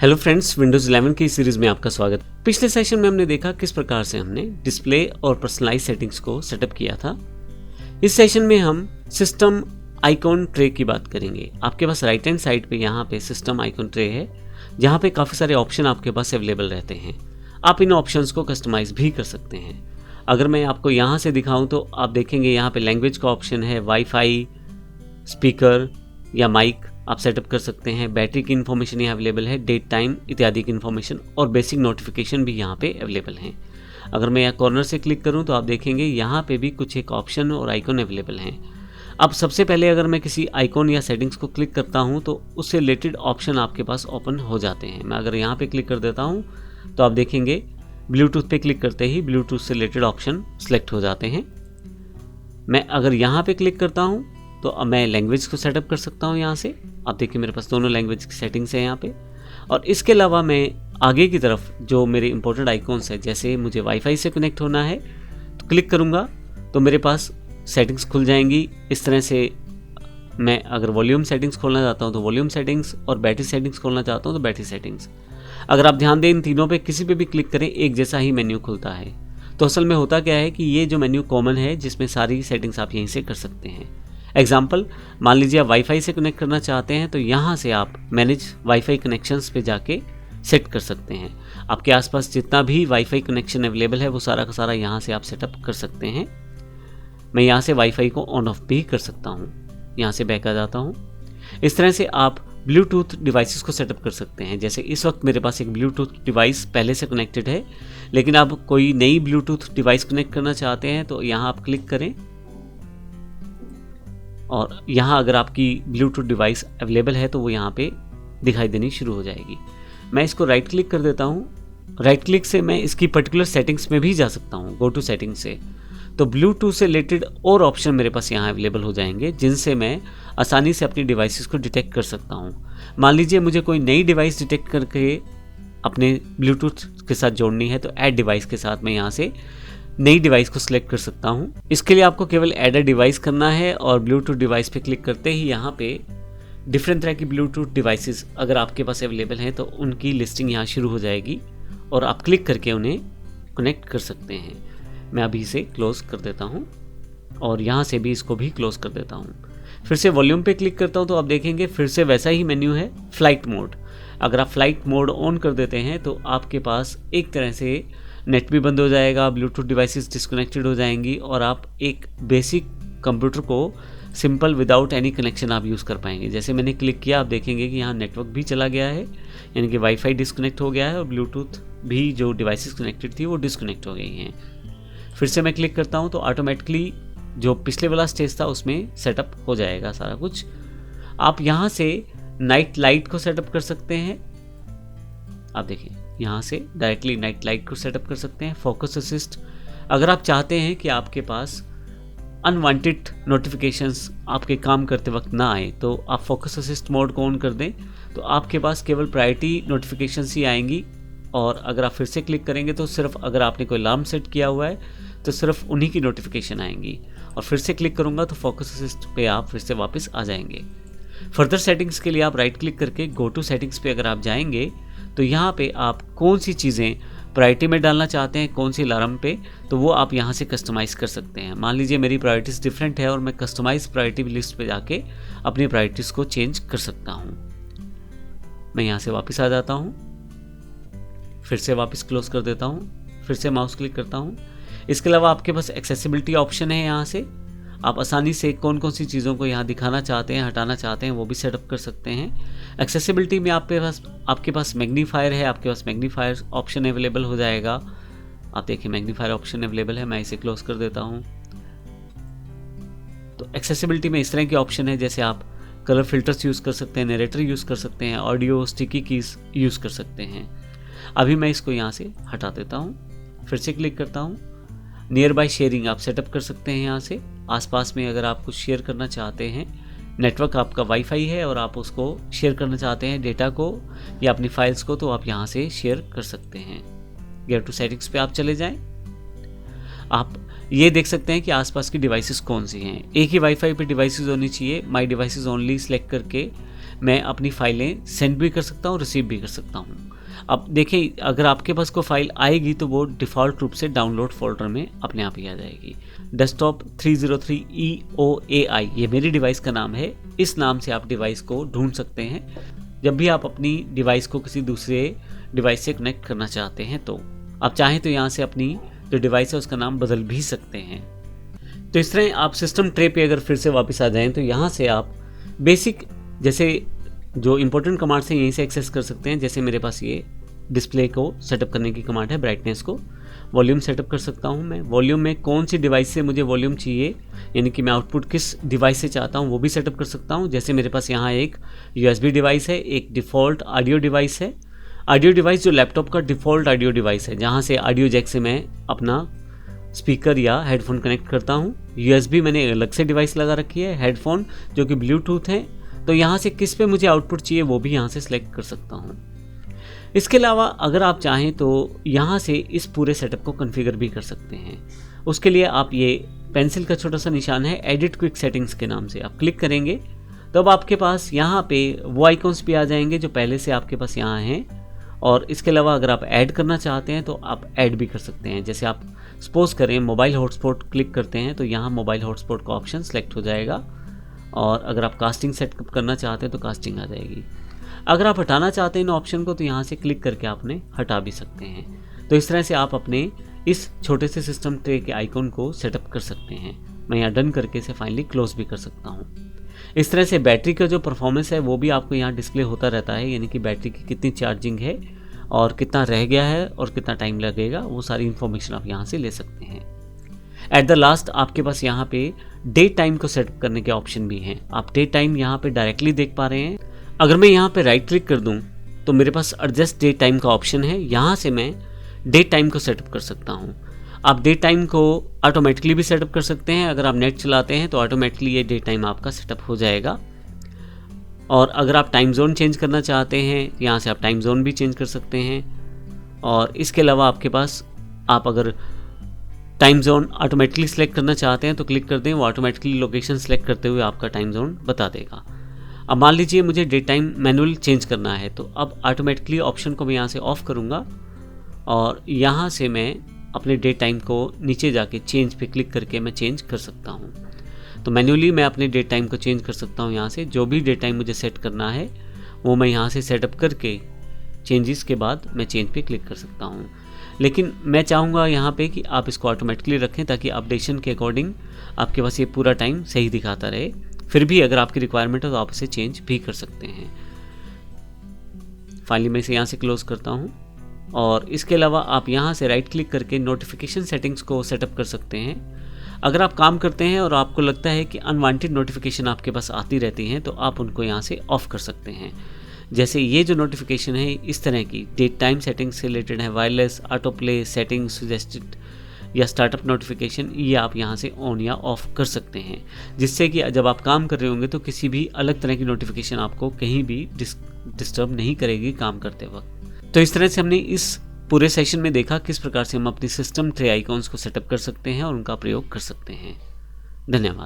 Hello friends, Windows 11 की series में आपका स्वागत। पिछले सेशन में हमने देखा किस प्रकार से हमने डिस्प्ले और पर्सनलाइज सेटिंग्स को सेटअप किया था। इस सेशन में हम सिस्टम आइकॉन ट्रे की बात करेंगे। आपके पास राइट हैंड साइड पे यहाँ पे सिस्टम आइकॉन ट्रे है, जहाँ पे काफ़ी सारे ऑप्शन आपके पास अवेलेबल रहते हैं। आप इन ऑप्शंस को कस्टमाइज़ भी कर सकते हैं। अगर मैं आपको यहाँ से दिखाऊँ तो आप देखेंगे यहाँ पे लैंग्वेज का ऑप्शन है, वाईफाई, स्पीकर या माइक आप सेटअप कर सकते हैं। बैटरी की इन्फॉर्मेशन यहाँ अवेलेबल है, डेट टाइम इत्यादि की इन्फॉर्मेशन और बेसिक नोटिफिकेशन भी यहाँ पे अवेलेबल हैं। अगर मैं यहाँ कॉर्नर से क्लिक करूँ तो आप देखेंगे यहाँ पे भी कुछ एक ऑप्शन और आइकॉन अवेलेबल हैं। अब सबसे पहले अगर मैं किसी आइकॉन या सेटिंग्स को क्लिक करता हूँ तो उससे रिलेटेड ऑप्शन आपके पास ओपन हो जाते हैं। मैं अगर यहाँ पे क्लिक कर देता हूँ तो आप देखेंगे ब्लूटूथ पे क्लिक करते ही ब्लूटूथ से रिलेटेड ऑप्शन सेलेक्ट हो जाते हैं। मैं अगर यहाँ पे क्लिक करता हूँ तो अब मैं लैंग्वेज को सेटअप कर सकता हूँ। यहाँ से आप देखिए मेरे पास दोनों लैंग्वेज की सेटिंग्स हैं यहाँ पे। और इसके अलावा मैं आगे की तरफ जो मेरे इंपॉर्टेंट आइकॉन्स है, जैसे मुझे वाईफाई से कनेक्ट होना है तो क्लिक करूँगा तो मेरे पास सेटिंग्स खुल जाएंगी। इस तरह से मैं अगर वॉल्यूम सेटिंग्स खोलना चाहता हूँ तो वॉल्यूम सेटिंग्स और बैटरी सेटिंग्स खोलना चाहता हूँ तो बैटरी सेटिंग्स। अगर आप ध्यान दें इन तीनों पे किसी पे भी क्लिक करें एक जैसा ही मेन्यू खुलता है। तो असल में होता क्या है कि ये जो मेन्यू कॉमन है जिसमें सारी सेटिंग्स आप यहीं से कर सकते हैं। एग्जाम्पल, मान लीजिए आप वाईफाई से कनेक्ट करना चाहते हैं तो यहाँ से आप मैनेज वाईफाई कनेक्शंस पे जाके सेट कर सकते हैं। आपके आसपास जितना भी वाईफाई कनेक्शन अवेलेबल है वो सारा का सारा यहाँ से आप सेटअप कर सकते हैं। मैं यहाँ से वाईफाई को ऑन ऑफ भी कर सकता हूँ। यहाँ से बैक आ जाता हूँ। इस तरह से आप ब्लूटूथ डिवाइसेस को सेटअप कर सकते हैं। जैसे इस वक्त मेरे पास एक ब्लूटूथ डिवाइस पहले से कनेक्टेड है, लेकिन आप कोई नई ब्लूटूथ डिवाइस कनेक्ट करना चाहते हैं तो यहाँ आप क्लिक करें और यहाँ अगर आपकी ब्लूटूथ डिवाइस अवेलेबल है तो वो यहाँ पे दिखाई देनी शुरू हो जाएगी। मैं इसको राइट क्लिक कर देता हूँ। राइट क्लिक से मैं इसकी पर्टिकुलर सेटिंग्स में भी जा सकता हूँ, गो टू सेटिंग्स से। तो ब्लूटूथ से रिलेटेड और ऑप्शन मेरे पास यहाँ अवेलेबल हो जाएंगे जिनसे मैं आसानी से अपनी डिवाइसेस को डिटेक्ट कर सकता हूँ। मान लीजिए मुझे कोई नई डिवाइस डिटेक्ट करके अपने ब्लूटूथ के साथ जोड़नी है तो ऐड डिवाइस के साथ मैं यहाँ से नई डिवाइस को सिलेक्ट कर सकता हूँ। इसके लिए आपको केवल ऐड अ डिवाइस करना है और ब्लूटूथ डिवाइस पे क्लिक करते ही यहाँ पे डिफरेंट तरह की ब्लूटूथ डिवाइसेस अगर आपके पास अवेलेबल हैं तो उनकी लिस्टिंग यहाँ शुरू हो जाएगी और आप क्लिक करके उन्हें कनेक्ट कर सकते हैं। मैं अभी इसे क्लोज कर देता हूँ और यहाँ से भी इसको भी क्लोज कर देता हूँ। फिर से वॉल्यूम पे क्लिक करता हूँ तो आप देखेंगे फिर से वैसा ही मेन्यू है, फ्लाइट मोड। अगर आप फ्लाइट मोड ऑन कर देते हैं तो आपके पास एक तरह से नेट भी बंद हो जाएगा, ब्लूटूथ डिवाइसेस डिस्कनेक्टेड हो जाएंगी और आप एक बेसिक कंप्यूटर को सिंपल विदाउट एनी कनेक्शन आप यूज़ कर पाएंगे। जैसे मैंने क्लिक किया आप देखेंगे कि यहाँ नेटवर्क भी चला गया है, यानी कि वाईफाई डिस्कनेक्ट हो गया है और ब्लूटूथ भी जो डिवाइसेस कनेक्टेड थी वो डिस्कनेक्ट हो गई हैं। फिर से मैं क्लिक करता हूँ तो ऑटोमेटिकली जो पिछले वाला स्टेज था उसमें सेटअप हो जाएगा सारा कुछ। आप यहाँ से नाइट लाइट को सेटअप कर सकते हैं। आप देखिए यहाँ से डायरेक्टली नाइट लाइट को सेटअप कर सकते हैं। फोकस असिस्ट, अगर आप चाहते हैं कि आपके पास अनवांटेड नोटिफिकेशंस आपके काम करते वक्त ना आए तो आप फोकस असिस्ट मोड को ऑन कर दें तो आपके पास केवल प्रायोरिटी नोटिफिकेशंस ही आएंगी। और अगर आप फिर से क्लिक करेंगे तो सिर्फ अगर आपने कोई अलार्म सेट किया हुआ है तो सिर्फ उन्हीं की नोटिफिकेशन आएंगी। और फिर से क्लिक करूँगा तो फोकस असिस्ट पे आप फिर से वापस आ जाएंगे। फर्दर सेटिंग्स के लिए आप राइट क्लिक करके गो टू सेटिंग्स पे अगर आप जाएंगे तो यहाँ पे आप कौन सी चीज़ें प्रायोरिटी में डालना चाहते हैं, कौन सी अलार्म पे, तो वो आप यहाँ से कस्टमाइज़ कर सकते हैं। मान लीजिए मेरी प्रायोरिटीज़ डिफरेंट है और मैं कस्टमाइज प्रायोरिटी लिस्ट पे जाके अपनी प्रायोरिटीज़ को चेंज कर सकता हूँ। मैं यहाँ से वापस आ जाता हूँ, फिर से वापस क्लोज कर देता हूँ, फिर से माउस क्लिक करता हूँ। इसके अलावा आपके पास एक्सेसिबिलिटी ऑप्शन है। यहाँ से आप आसानी से कौन कौन सी चीज़ों को यहाँ दिखाना चाहते हैं, हटाना चाहते हैं, वो भी सेटअप कर सकते हैं। एक्सेसिबिलिटी में आपके पास मैग्नीफायर है, आपके पास मैग्नीफायर ऑप्शन अवेलेबल हो जाएगा। आप देखिए मैग्नीफायर ऑप्शन अवेलेबल है। मैं इसे क्लोज कर देता हूँ। तो एक्सेसिबिलिटी में इस तरह के ऑप्शन है जैसे आप कलर फिल्टर्स यूज़ कर सकते हैं, नरेटर यूज़ कर सकते हैं, ऑडियो स्टिकी कीज यूज़ कर सकते हैं। अभी मैं इसको यहाँ से हटा देता हूँ, फिर से क्लिक करता हूँ। नियर बाय शेयरिंग आप सेटअप कर सकते हैं। यहाँ से आसपास में अगर आप कुछ शेयर करना चाहते हैं, नेटवर्क आपका वाईफाई है और आप उसको शेयर करना चाहते हैं डेटा को या अपनी फाइल्स को, तो आप यहाँ से शेयर कर सकते हैं। गेट टू सेटिंग्स पे आप चले जाएं। आप ये देख सकते हैं कि आसपास की डिवाइसेस कौन सी हैं। एक ही वाईफाई पे डिवाइसेस होनी चाहिए। माई डिवाइसेस ओनली सेलेक्ट करके मैं अपनी फाइलें सेंड भी कर सकता हूँ, रिसीव भी कर सकता हूँ। अब देखिए, अगर आपके पास कोई फाइल आएगी तो वो डिफ़ॉल्ट रूप से डाउनलोड फोल्डर में अपने आप ही आ जाएगी। डेस्कटॉप 303 EOAI ये मेरी डिवाइस का नाम है। इस नाम से आप डिवाइस को ढूंढ सकते हैं जब भी आप अपनी डिवाइस को किसी दूसरे डिवाइस से कनेक्ट करना चाहते हैं। तो आप चाहें तो यहाँ से अपनी जो डिवाइस है उसका नाम बदल भी सकते हैं। तो इस तरह आप सिस्टम ट्रे पे अगर फिर से वापस आ जाएं तो यहाँ से आप बेसिक जैसे जो इंपॉर्टेंट कमांड्स हैं यहीं से एक्सेस कर सकते हैं। जैसे मेरे पास ये डिस्प्ले को सेटअप करने की कमांड है, ब्राइटनेस को, वॉल्यूम सेटअप कर सकता हूँ मैं। वॉल्यूम में कौन सी डिवाइस से मुझे वॉल्यूम चाहिए, यानी कि मैं आउटपुट किस डिवाइस से चाहता हूँ वो भी सेटअप कर सकता हूँ। जैसे मेरे पास यहाँ एक USB डिवाइस है, एक डिफ़ॉल्ट ऑडियो डिवाइस है। ऑडियो डिवाइस जो लैपटॉप का डिफ़ॉल्ट ऑडियो डिवाइस है, जहाँ से ऑडियो जैक से मैं अपना स्पीकर या हेडफोन कनेक्ट करता हूँ। USB मैंने अलग से डिवाइस लगा रखी है, हेडफोन जो कि ब्लूटूथ है। तो यहाँ से किस पे मुझे आउटपुट चाहिए वो भी यहाँ से सिलेक्ट कर सकता हूँ। इसके अलावा अगर आप चाहें तो यहाँ से इस पूरे सेटअप को कॉन्फ़िगर भी कर सकते हैं। उसके लिए आप ये पेंसिल का छोटा सा निशान है, एडिट क्विक सेटिंग्स के नाम से आप क्लिक करेंगे तो अब आपके पास यहाँ पे वो आइकॉन्स भी आ जाएंगे जो पहले से आपके पास यहाँ हैं। और इसके अलावा अगर आप ऐड करना चाहते हैं तो आप ऐड भी कर सकते हैं। जैसे आप सपोज करें मोबाइल हॉटस्पॉट क्लिक करते हैं तो यहाँ मोबाइल हॉटस्पॉट का ऑप्शन सेलेक्ट हो जाएगा। और अगर आप कास्टिंग सेटअप करना चाहते हैं तो कास्टिंग आ जाएगी। अगर आप हटाना चाहते हैं इन ऑप्शन को तो यहाँ से क्लिक करके आपने हटा भी सकते हैं। तो इस तरह से आप अपने इस छोटे से सिस्टम ट्रे के आइकॉन को सेटअप कर सकते हैं। मैं यहाँ डन करके इसे फाइनली क्लोज भी कर सकता हूँ। इस तरह से बैटरी का जो परफॉर्मेंस है वो भी आपको यहाँ डिस्प्ले होता रहता है, यानी कि बैटरी की कितनी चार्जिंग है और कितना रह गया है और कितना टाइम लगेगा, वो सारी इन्फॉर्मेशन आप यहाँ से ले सकते हैं। एट द लास्ट आपके पास यहाँ पे डे टाइम को सेटअप करने के ऑप्शन भी हैं। आप डे टाइम यहाँ पे डायरेक्टली देख पा रहे हैं। अगर मैं यहाँ पे राइट क्लिक कर दूँ तो मेरे पास एडजस्ट डे टाइम का ऑप्शन है। यहाँ से मैं डे टाइम को सेटअप कर सकता हूँ। आप डे टाइम को ऑटोमेटिकली भी सेटअप कर सकते हैं। अगर आप नेट चलाते हैं तो ऑटोमेटिकली ये डे टाइम आपका सेटअप हो जाएगा। और अगर आप टाइम जोन चेंज करना चाहते हैं यहाँ से आप टाइम जोन भी चेंज कर सकते हैं। और इसके अलावा आपके पास आप अगर टाइम जोन ऑटोमेटिकली सेलेक्ट करना चाहते हैं तो क्लिक कर दें, वो ऑटोमेटिकली लोकेशन सेलेक्ट करते हुए आपका टाइम जोन बता देगा। अब मान लीजिए मुझे डे टाइम मैनुअल चेंज करना है तो अब ऑटोमेटिकली ऑप्शन को मैं यहाँ से ऑफ करूँगा और यहाँ से मैं अपने डे टाइम को नीचे जाके चेंज पे क्लिक करके मैं चेंज कर सकता हूँ। तो मैन्युअली मैं अपने डे टाइम को चेंज कर सकता हूँ। यहाँ से जो भी डे टाइम मुझे सेट करना है वो मैं यहाँ से सेटअप करके चेंजेस के बाद मैं चेंज पे क्लिक कर सकता हूँ। लेकिन मैं चाहूँगा यहाँ पे कि आप इसको ऑटोमेटिकली रखें ताकि अपडेशन के अकॉर्डिंग आपके पास ये पूरा टाइम सही दिखाता रहे। फिर भी अगर आपकी रिक्वायरमेंट है तो आप इसे चेंज भी कर सकते हैं। फाइनली मैं इसे यहाँ से क्लोज करता हूँ। और इसके अलावा आप यहाँ से राइट क्लिक करके नोटिफिकेशन सेटिंग्स को सेटअप कर सकते हैं। अगर आप काम करते हैं और आपको लगता है कि अनवांटेड नोटिफिकेशन आपके पास आती रहती हैं तो आप उनको यहाँ से ऑफ कर सकते हैं। जैसे ये जो नोटिफिकेशन है इस तरह की डेट टाइम सेटिंग्स से रिलेटेड है, wireless, auto play, setting, suggested या स्टार्टअप नोटिफिकेशन, ये आप यहाँ से ऑन या ऑफ कर सकते हैं, जिससे कि जब आप काम कर रहे होंगे तो किसी भी अलग तरह की नोटिफिकेशन आपको कहीं भी डिस्टर्ब नहीं करेगी काम करते वक्त। तो इस तरह से हमने इस पूरे सेशन में देखा किस प्रकार से हम अपनी सिस्टम ट्रे आइकॉन्स को सेटअप कर सकते हैं और उनका प्रयोग कर सकते हैं। धन्यवाद।